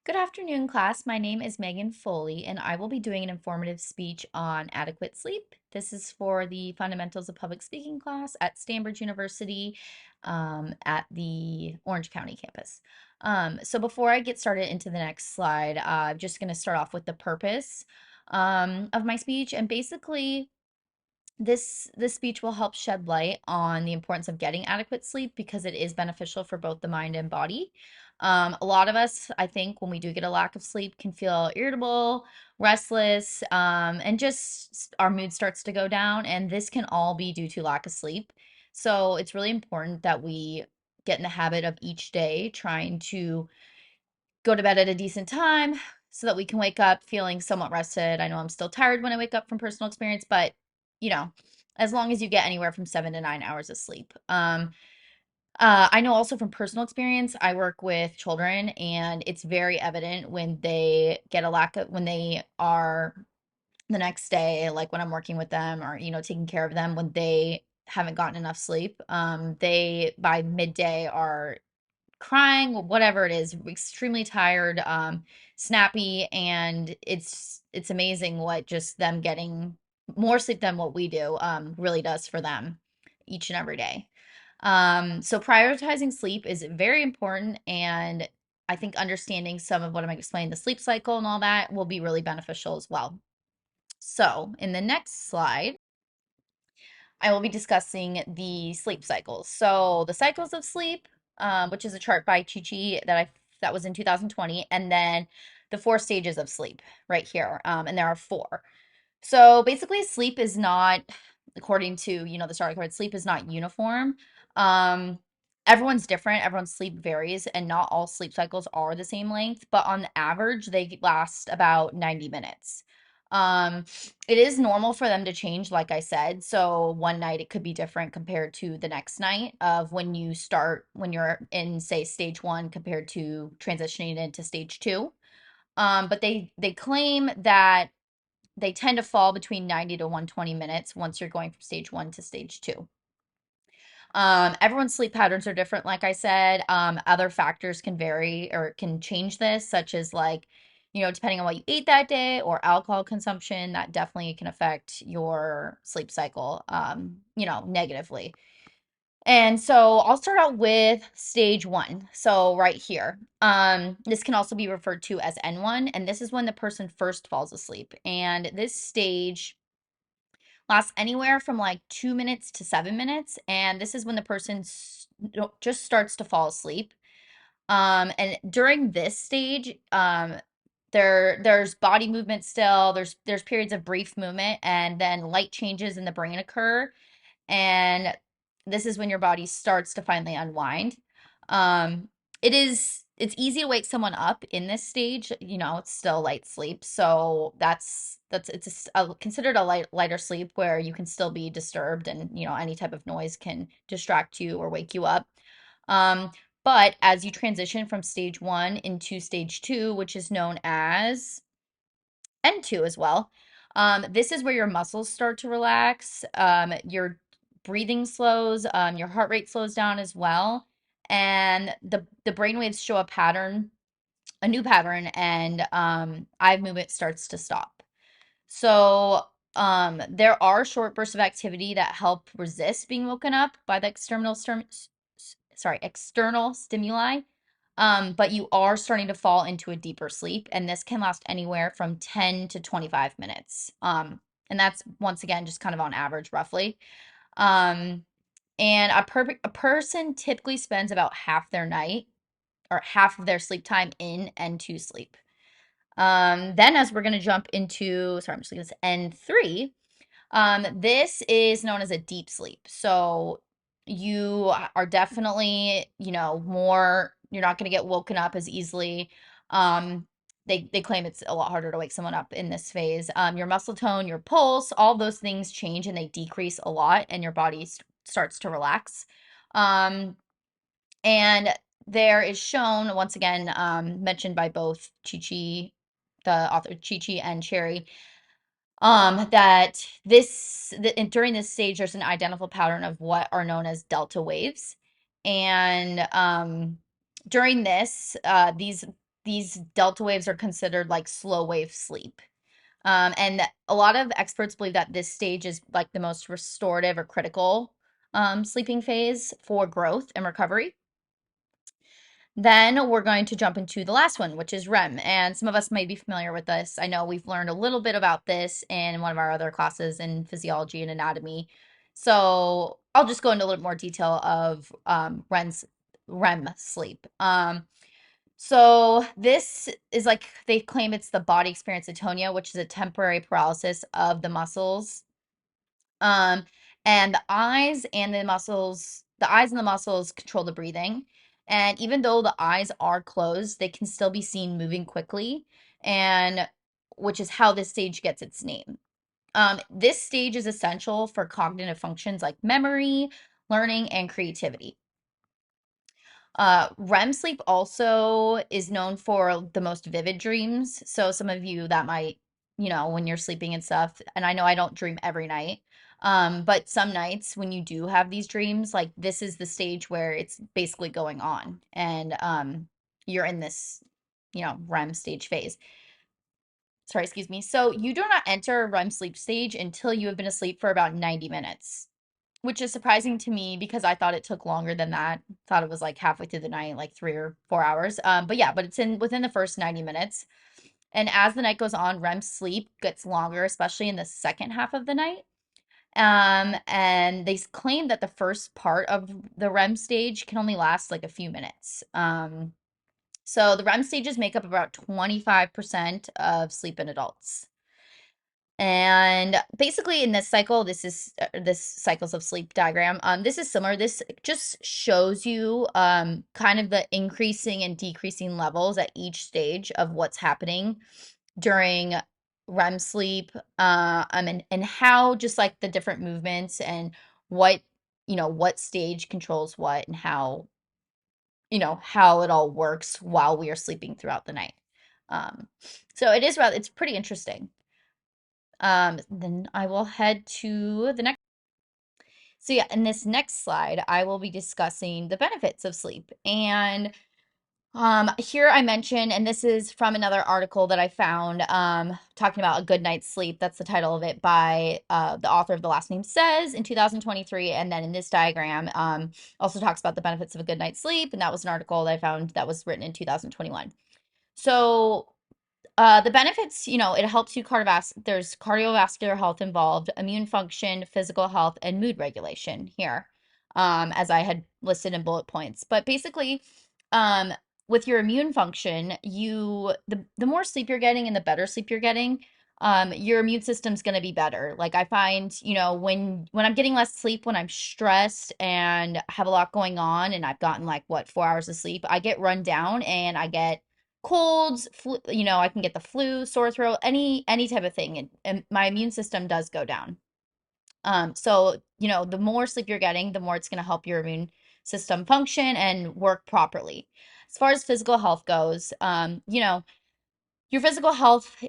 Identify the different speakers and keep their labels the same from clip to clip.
Speaker 1: Good afternoon, class. My name is Megan Foley, and I will be doing an informative speech on adequate sleep. This is for the Fundamentals of Public Speaking class at Stanford University at the Orange County campus. So before I get started into the next slide, I'm just going to start off with the purpose of my speech. And basically, this speech will help shed light on the importance of getting adequate sleep because it is beneficial for both the mind and body. A lot of us, I think, when we do get a lack of sleep, can feel irritable, restless, and just our mood starts to go down. And this can all be due to lack of sleep. So it's really important that we get in the habit of each day trying to go to bed at a decent time so that we can wake up feeling somewhat rested. I know I'm still tired when I wake up from personal experience, but you know, as long as you get anywhere from 7 to 9 hours of sleep. I know also from personal experience, I work with children, and it's very evident when they get a lack of, when they are the next day, like when I'm working with them or, taking care of them, when they haven't gotten enough sleep. They by midday are crying, whatever it is, extremely tired, snappy, and it's amazing what just them getting more sleep than what we do really does for them each and every day. So prioritizing sleep is very important, and I think understanding some of what I'm explaining, the sleep cycle and all that, will be really beneficial as well. So in the next slide, I will be discussing the sleep cycles. So the cycles of sleep, which is a chart by Chi that was in 2020, and then the 4 stages of sleep right here, and there are 4. So basically, sleep is not, according to the start card, sleep is not uniform. Um, Everyone's different. Everyone's sleep varies, and not all sleep cycles are the same length. But on average, they last about 90 minutes. Um, it is normal for them to change, like I said. So one night it could be different compared to the next night of when you're in, say, stage one compared to transitioning into stage two. But they claim that they tend to fall between 90 to 120 minutes once you're going from stage one to stage two. Everyone's sleep patterns are different, like I said. Other factors can vary or can change this, such as like, depending on what you ate that day or alcohol consumption, that definitely can affect your sleep cycle, negatively. And so I'll start out with stage one. So right here, this can also be referred to as N1, and this is when the person first falls asleep. And this stage lasts anywhere from like 2 minutes to 7 minutes. And this is when the person just starts to fall asleep. And during this stage, there's body movement still, there's periods of brief movement, and then light changes in the brain occur, and this is when your body starts to finally unwind. Um, it's easy to wake someone up in this stage. It's still light sleep, so considered a lighter sleep where you can still be disturbed, and any type of noise can distract you or wake you up. Um, but as you transition from stage one into stage two, which is known as N2 as well. This is where your muscles start to relax, your breathing slows, your heart rate slows down as well, and the brain waves show a new pattern, and eye movement starts to stop. So there are short bursts of activity that help resist being woken up by the external stimuli. But you are starting to fall into a deeper sleep, and this can last anywhere from 10 to 25 minutes. And that's once again just kind of on average, roughly. Um, and a person typically spends about half their night or half of their sleep time in N2 sleep. Then as we're going to jump into, sorry, I'm just going to N3. This is known as a deep sleep. So you are definitely, you're not going to get woken up as easily. They claim it's a lot harder to wake someone up in this phase. Your muscle tone, your pulse, all those things change and they decrease a lot, and your body starts to relax. And there is shown, once again, mentioned by both the author Chi and Cherry, that during this stage there's an identical pattern of what are known as delta waves, and during these these delta waves are considered like slow wave sleep. And a lot of experts believe that this stage is like the most restorative or critical sleeping phase for growth and recovery. Then we're going to jump into the last one, which is REM. And some of us might be familiar with this. I know we've learned a little bit about this in one of our other classes in physiology and anatomy. So I'll just go into a little more detail of REM sleep. So this is like they claim it's the body experience atonia, which is a temporary paralysis of the muscles. Um, and the eyes and the muscles control the breathing. And even though the eyes are closed, they can still be seen moving quickly, and which is how this stage gets its name. This stage is essential for cognitive functions like memory, learning, and creativity. REM sleep also is known for the most vivid dreams. So some of you that might, when you're sleeping and stuff, and I know I don't dream every night. But some nights when you do have these dreams, like this is the stage where it's basically going on and you're in this, REM stage phase. Sorry, excuse me. So you do not enter REM sleep stage until you have been asleep for about 90 minutes, which is surprising to me because I thought it took longer than that. Thought it was like halfway through the night, like 3 or 4 hours. But yeah, but it's in within the first 90 minutes. And as the night goes on, REM sleep gets longer, especially in the second half of the night. And they claim that the first part of the REM stage can only last like a few minutes. So the REM stages make up about 25% of sleep in adults. And basically in this cycle, this cycles of sleep diagram. This is similar. This just shows you kind of the increasing and decreasing levels at each stage of what's happening during REM sleep, and how just like the different movements and what what stage controls what and how it all works while we are sleeping throughout the night. So it's pretty interesting. Then I will head to the next. So yeah, in this next slide, I will be discussing the benefits of sleep. And here I mention, and this is from another article that I found, talking about a good night's sleep. That's the title of it by the author of The Last Name Says in 2023. And then in this diagram, also talks about the benefits of a good night's sleep. And that was an article that I found that was written in 2021. So the benefits, it helps you there's cardiovascular health involved, immune function, physical health, and mood regulation here, as I had listed in bullet points. But basically, um, with your immune function, the more sleep you're getting and the better sleep you're getting, your immune system's going to be better. Like I find, when I'm getting less sleep, when I'm stressed and have a lot going on, and I've gotten like what 4 hours of sleep, I get run down and I get colds, I can get the flu, sore throat, any type of thing, and my immune system does go down. So the more sleep you're getting, the more it's going to help your immune system function and work properly. As far as physical health goes, your physical health,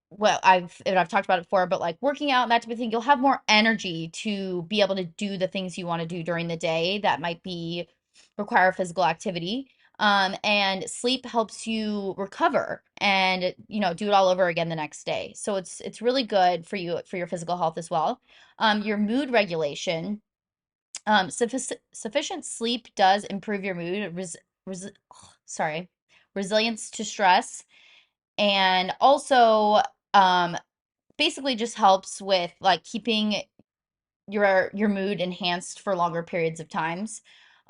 Speaker 1: well, I've talked about it before, but like working out and that type of thing, you'll have more energy to be able to do the things you want to do during the day that might be require physical activity. And sleep helps you recover and do it all over again the next day. So it's really good for you for your physical health as well. Your mood regulation, sufficient sleep does improve your mood, sorry, resilience to stress, and also um basically just helps with like keeping your mood enhanced for longer periods of times.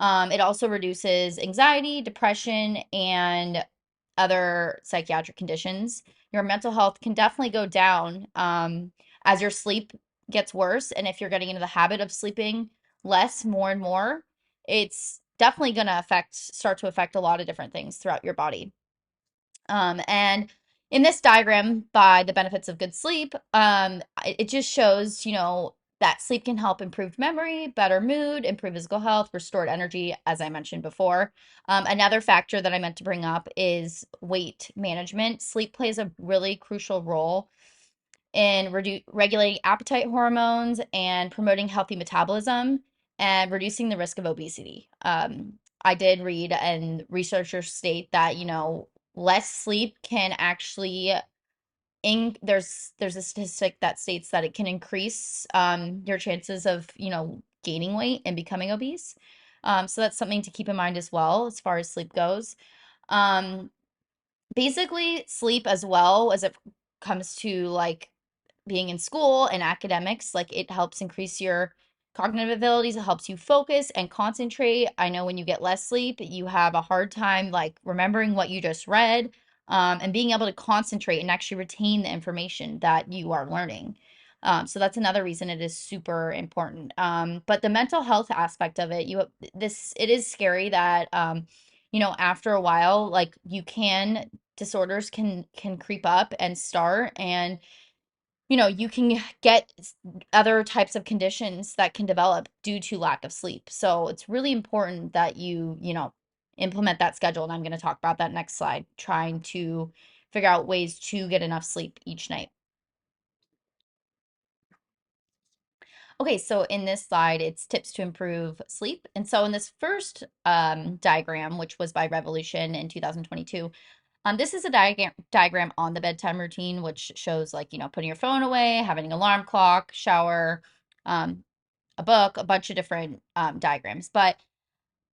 Speaker 1: It also reduces anxiety, depression, and other psychiatric conditions. Your mental health can definitely go down as your sleep gets worse, and if you're getting into the habit of sleeping less more and more, it's definitely going to start to affect a lot of different things throughout your body. And in this diagram by the benefits of good sleep, it just shows, that sleep can help improve memory, better mood, improve physical health, restored energy, as I mentioned before. Another factor that I meant to bring up is weight management. Sleep plays a really crucial role in regulating appetite hormones and promoting healthy metabolism and reducing the risk of obesity. I did read and researchers state that, less sleep can actually there's a statistic that states that it can increase your chances of, gaining weight and becoming obese. So that's something to keep in mind as well as far as sleep goes. Um, Basically, sleep as well as it comes to like being in school and academics, like it helps increase your cognitive abilities. It helps you focus and concentrate. I know when you get less sleep, you have a hard time like remembering what you just read, and being able to concentrate and actually retain the information that you are learning. So that's another reason it is super important. But the mental health aspect of it, it is scary that after a while, like disorders can creep up and start, and you can get other types of conditions that can develop due to lack of sleep. So it's really important that you implement that schedule. And I'm going to talk about that next slide, trying to figure out ways to get enough sleep each night. Okay, so in this slide, it's tips to improve sleep. And so in this first diagram, which was by Revolution in 2022, this is a diagram on the bedtime routine, which shows like, putting your phone away, having an alarm clock, shower, um, a book, a bunch of different diagrams. But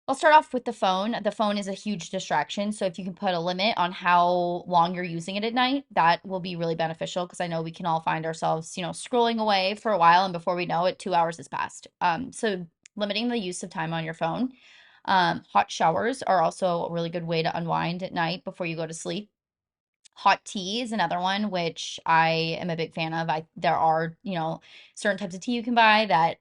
Speaker 1: I'll start off with the phone. The phone is a huge distraction. So if you can put a limit on how long you're using it at night, that will be really beneficial, because I know we can all find ourselves, scrolling away for a while, and before we know it, 2 hours has passed. So limiting the use of time on your phone. Hot showers are also a really good way to unwind at night before you go to sleep. Hot tea is another one, which I am a big fan of. There are, certain types of tea you can buy that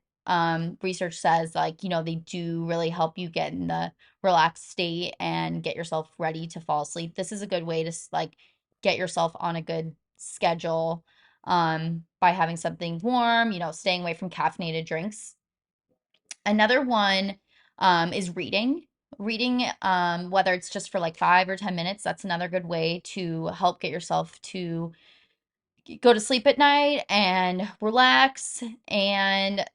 Speaker 1: research says like, they do really help you get in the relaxed state and get yourself ready to fall asleep. This is a good way to like get yourself on a good schedule by having something warm, staying away from caffeinated drinks. Another one is reading. Reading, whether it's just for like 5 or 10 minutes, that's another good way to help get yourself to go to sleep at night and relax. And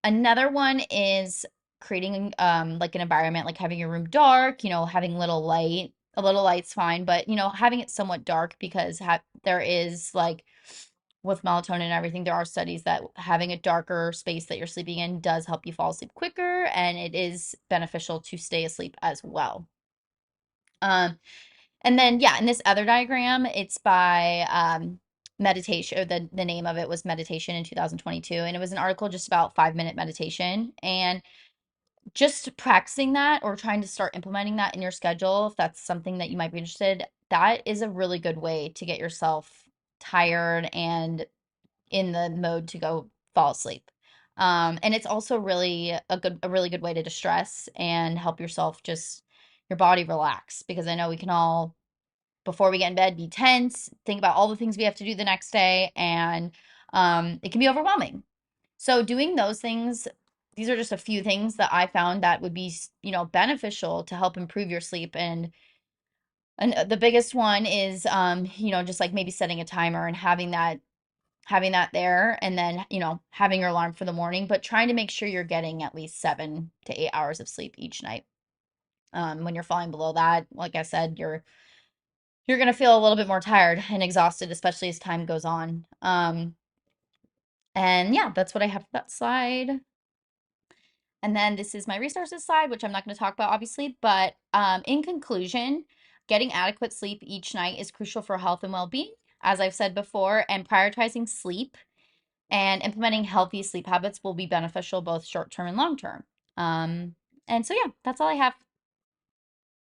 Speaker 1: another one is creating like an environment, like having your room dark, having little light. A little light's fine, but having it somewhat dark, because there is like with melatonin and everything, there are studies that having a darker space that you're sleeping in does help you fall asleep quicker, and it is beneficial to stay asleep as well. Um, and then yeah, in this other diagram, it's by meditation. Or the name of it was Meditation in 2022, and it was an article just about 5-minute meditation. And just practicing that or trying to start implementing that in your schedule, if that's something that you might be interested, that is a really good way to get yourself tired and in the mode to go fall asleep. And it's also a really good way to distress and help yourself just your body relax, because I know we can all, before we get in bed, be tense, think about all the things we have to do the next day, and it can be overwhelming. So doing those things, these are just a few things that I found that would be, beneficial to help improve your sleep. And the biggest one is, just like maybe setting a timer and having that there, and then having your alarm for the morning, but trying to make sure you're getting at least 7 to 8 hours of sleep each night. When you're falling below that, like I said, you're going to feel a little bit more tired and exhausted, especially as time goes on. And yeah, that's what I have for that slide. And then this is my resources slide, which I'm not going to talk about, obviously. But in conclusion, getting adequate sleep each night is crucial for health and well-being, as I've said before, and prioritizing sleep and implementing healthy sleep habits will be beneficial both short term and long term. And so, yeah, that's all I have.